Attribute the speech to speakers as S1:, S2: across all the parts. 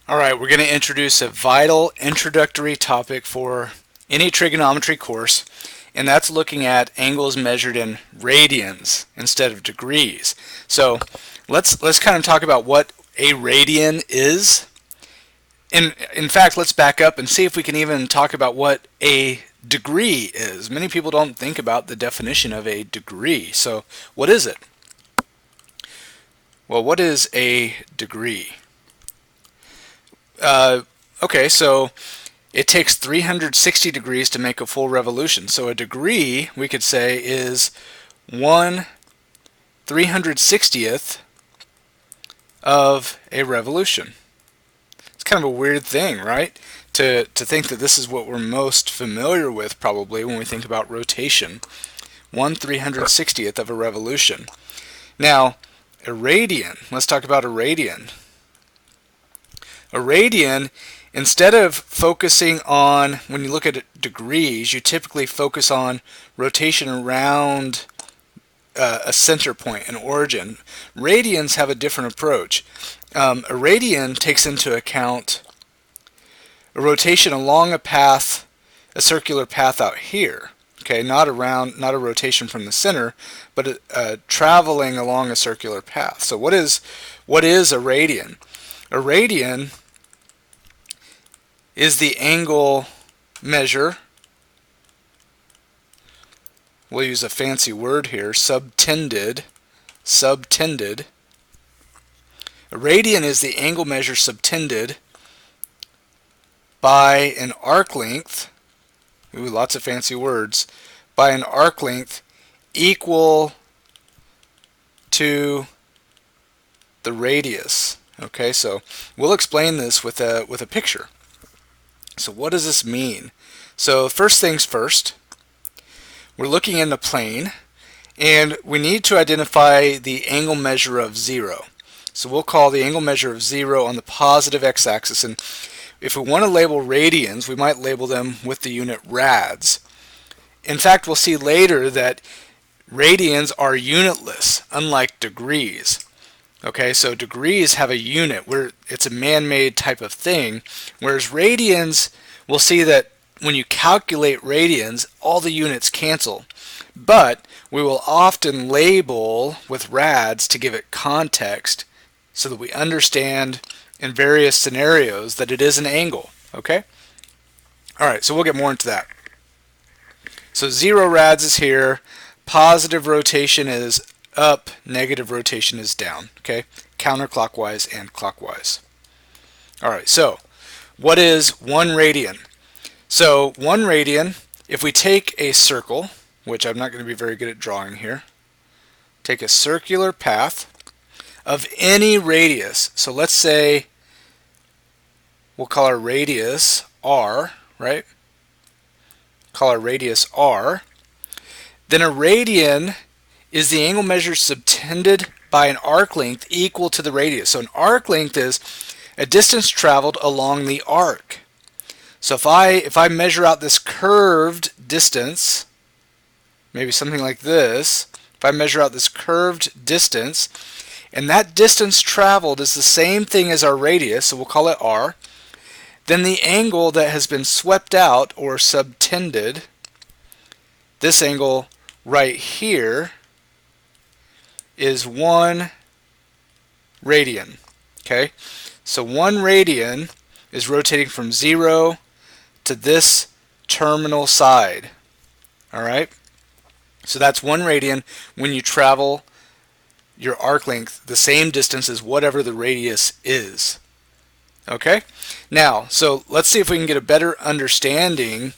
S1: Alright, we're going to introduce a vital introductory topic for any trigonometry course, and that's looking at angles measured in radians instead of degrees. So let's kind of talk about what a radian is. In fact, let's back up and see if we can even talk about what a degree is. Many people don't think about the definition of a degree. So what is it? Well, what is a degree? Okay, so it takes 360 degrees to make a full revolution. So a degree, we could say, is 1/360th of a revolution. It's kind of a weird thing, right? To think that this is what we're most familiar with probably when we think about rotation. 1/360th of a revolution. Now, a radian, let's talk about a radian. A radian, instead of focusing on, when you look at degrees, you typically focus on rotation around a center point, an origin. Radians have a different approach. A radian takes into account a rotation along a path, a circular path out here. Okay, not a rotation from the center, but traveling along a circular path. So what is a radian? A radian is the angle measure. We'll use a fancy word here, subtended. Subtended. A radian is the angle measure subtended by an arc length. Ooh, lots of fancy words. By an arc length equal to the radius. Okay, so we'll explain this with a picture. So what does this mean? So first things first, we're looking in the plane, and we need to identify the angle measure of 0. So we'll call the angle measure of 0 on the positive x-axis, and if we want to label radians, we might label them with the unit rads. In fact, we'll see later that radians are unitless, unlike degrees. Okay, so degrees have a unit where it's a man-made type of thing, whereas radians, we'll see that when you calculate radians, all the units cancel. But we will often label with rads to give it context so that we understand in various scenarios that it is an angle. Okay? Alright, so we'll get more into that. So 0 rads is here, positive rotation is up, negative rotation is down. Okay, counterclockwise and clockwise. Alright, so what is 1 radian? So 1 radian, if we take a circle, which I'm not going to be very good at drawing here, take a circular path of any radius. So let's say we'll call our radius r, right? Call our radius r. Then a radian is the angle measure subtended by an arc length equal to the radius. So an arc length is a distance traveled along the arc. So if I measure out this curved distance, maybe something like this, if I measure out this curved distance, and that distance traveled is the same thing as our radius, so we'll call it r, then the angle that has been swept out or subtended, this angle right here, is 1 radian. Okay, so 1 radian is rotating from 0 to this terminal side. Alright, so that's 1 radian when you travel your arc length the same distance as whatever the radius is. Okay, now so let's see if we can get a better understanding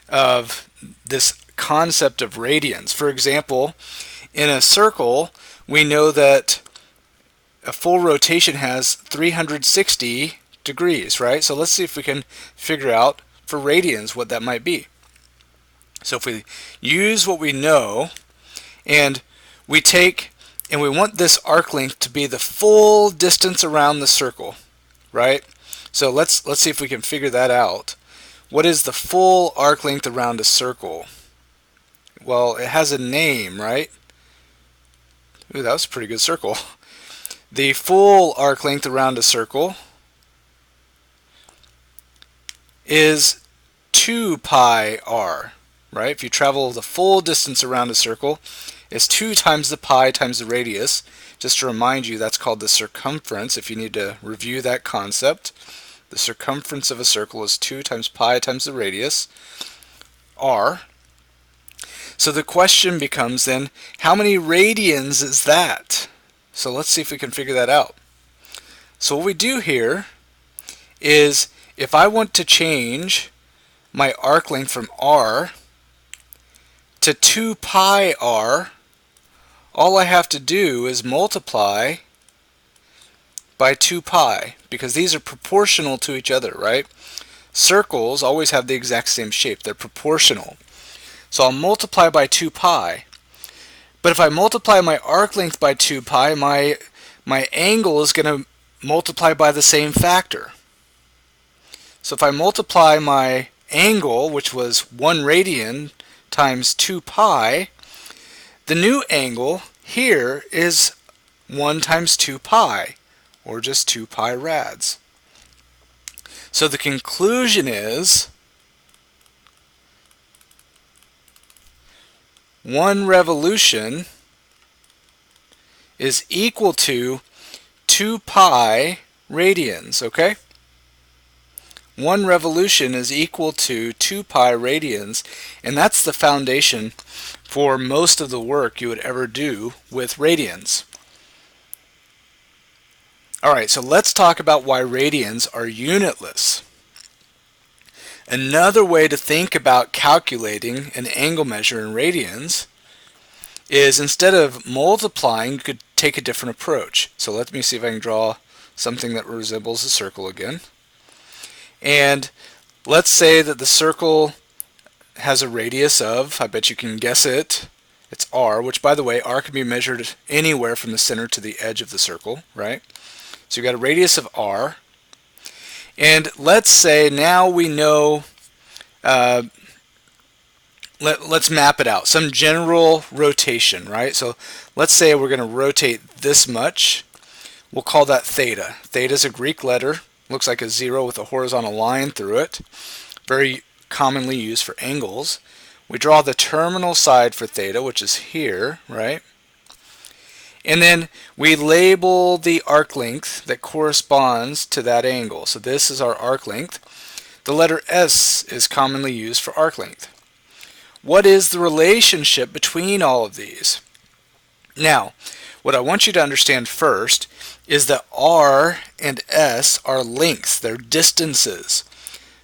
S1: of this concept of radians. For example, in a circle, we know that a full rotation has 360 degrees, right? So let's see if we can figure out for radians what that might be. So if we use what we know, and we want this arc length to be the full distance around the circle, right? So let's see if we can figure that out. What is the full arc length around a circle? Well, it has a name, right? Ooh, that was a pretty good circle. The full arc length around a circle is 2 pi r, right? If you travel the full distance around a circle, it's 2 times the pi times the radius. Just to remind you, that's called the circumference, if you need to review that concept. The circumference of a circle is 2 times pi times the radius, r. So the question becomes then, how many radians is that? So let's see if we can figure that out. So what we do here is, if I want to change my arc length from r to 2 pi r, all I have to do is multiply by 2 pi, because these are proportional to each other, right? Circles always have the exact same shape. They're proportional. So I'll multiply by 2 pi. But if I multiply my arc length by 2 pi, my angle is going to multiply by the same factor. So if I multiply my angle, which was 1 radian times 2 pi, the new angle here is 1 times 2 pi, or just 2 pi rads. So the conclusion is 1 revolution is equal to 2 pi radians, okay? 1 revolution is equal to 2 pi radians, and that's the foundation for most of the work you would ever do with radians. Alright, so let's talk about why radians are unitless. Another way to think about calculating an angle measure in radians is, instead of multiplying, you could take a different approach. So let me see if I can draw something that resembles a circle again. And let's say that the circle has a radius of, I bet you can guess it, it's r, which, by the way, r can be measured anywhere from the center to the edge of the circle, right? So you've got a radius of r. And let's say now we know, let's map it out, some general rotation, right? So let's say we're going to rotate this much. We'll call that theta. Theta is a Greek letter, looks like a 0 with a horizontal line through it. Very commonly used for angles. We draw the terminal side for theta, which is here, right? And then we label the arc length that corresponds to that angle. So this is our arc length. The letter S is commonly used for arc length. What is the relationship between all of these? Now, what I want you to understand first is that R and S are lengths, they're distances.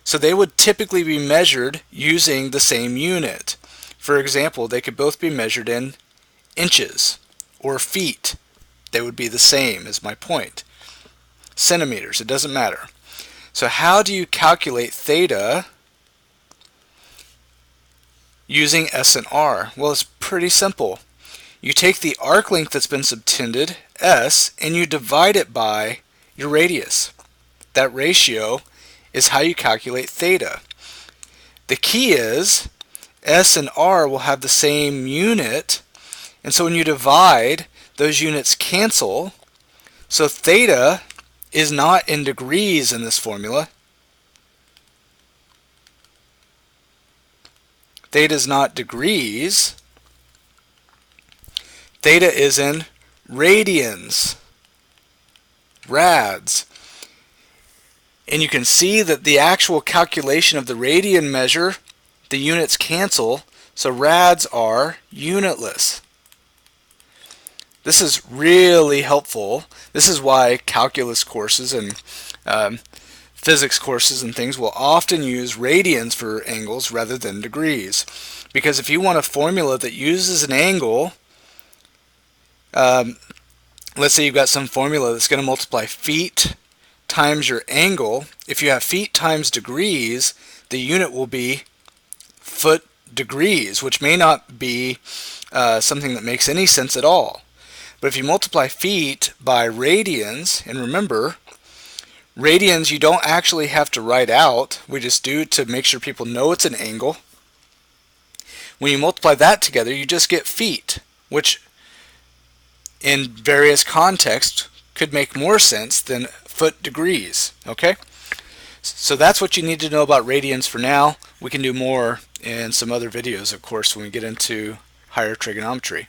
S1: So they would typically be measured using the same unit. For example, they could both be measured in inches or feet. They would be the same, is my point. Centimeters, it doesn't matter. So how do you calculate theta using S and R? Well, it's pretty simple. You take the arc length that's been subtended, S, and you divide it by your radius. That ratio is how you calculate theta. The key is S and R will have the same unit, and so when you divide, those units cancel. So theta is not in degrees in this formula. Theta is not degrees. Theta is in radians, rads. And you can see that the actual calculation of the radian measure, the units cancel, so rads are unitless. This is really helpful. This is why calculus courses and physics courses and things will often use radians for angles rather than degrees. Because if you want a formula that uses an angle, let's say you've got some formula that's going to multiply feet times your angle. If you have feet times degrees, the unit will be foot degrees, which may not be something that makes any sense at all. But if you multiply feet by radians, and remember, radians you don't actually have to write out, we just do to make sure people know it's an angle. When you multiply that together, you just get feet, which in various contexts could make more sense than foot degrees, okay? So that's what you need to know about radians for now. We can do more in some other videos, of course, when we get into higher trigonometry.